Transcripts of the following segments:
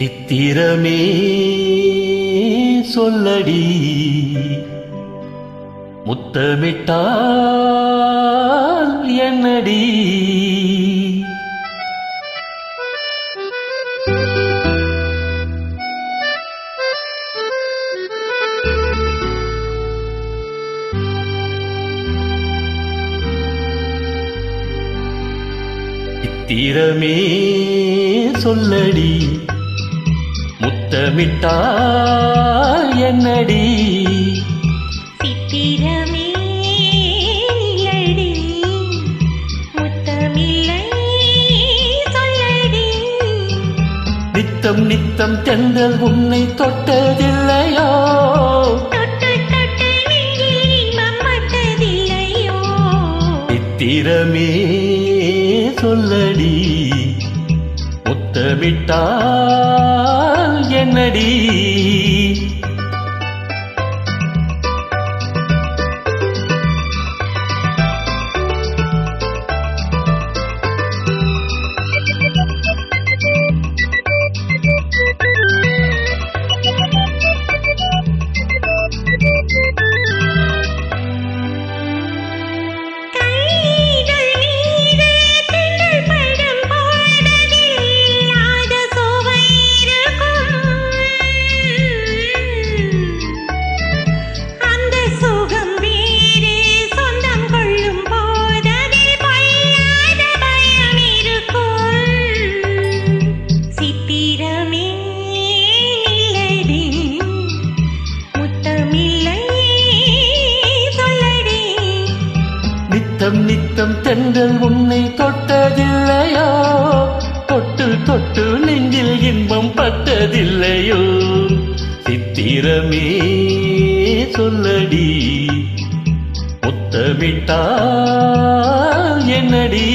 சித்திரமே சொல்லடி முத்தமிட்டால் என்னடி சித்திரமே சொல்லடி முத்தமிட்டால் என்னடி சித்திரமே இல்லடி முத்தமில்லை சொல்லடி நித்தம் நித்தம் தென்றல் உன்னை தொட்டதில்லையோ தொட்டு தொட்டு நெஞ்சில் இன்பம் பட்டதில்லையோ சித்திரமே சொல்லடி முத்தமிட்டால் என்னடி நித்தம் நித்தம் தென்றல் உன்னை தொட்டதில்லையோ தொட்டு தொட்டு நெஞ்சில் இன்பம் பட்டதில்லையோ சித்திரமே சொல்லடி முத்தமிட்டால் என்னடி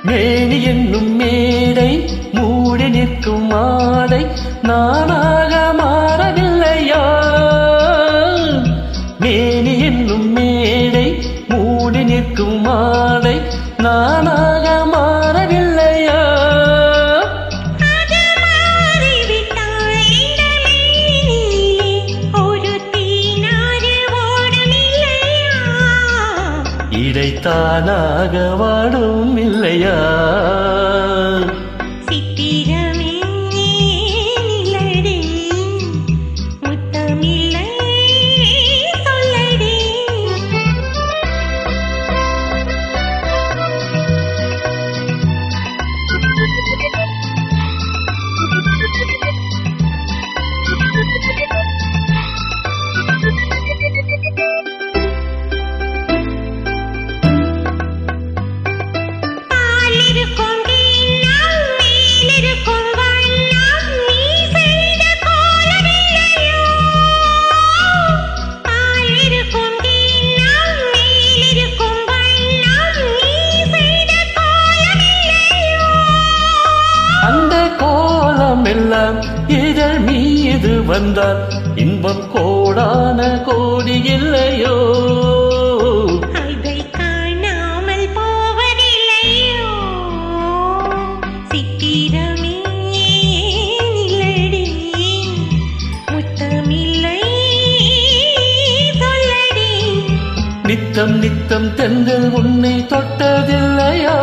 மேனி என்னும் மேடை மூடி நிற்கும் மாடை நானாக மாறவில்லையா மேனி என்னும் மேடை மூடி நிற்கும் மாடை நானாக மாறவில்லையா இடைத்தானாக வாடும் இல்லையா சித்திரமே இல்லடி முத்தமில்லை சொல்லடி எல்லாம் இதழ் மீது வந்தால் இன்பம் கோடான கோடி இல்லையோ அதை காணாமல் போவதில்லையோ சித்திரமே இல்லடி முத்தமில்லை சொல்லடி நித்தம் நித்தம் தென்றல் உன்னை தொட்டதில்லையோ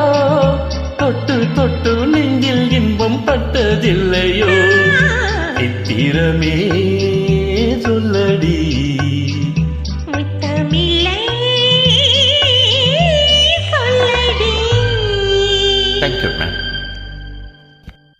தொட்டு தொட்டு நெஞ்சில் இன்பம் பட்டதில்லையோ சித்திரமே சொல்லடி முத்தமில்லை சொல்லடி. Thank you, man.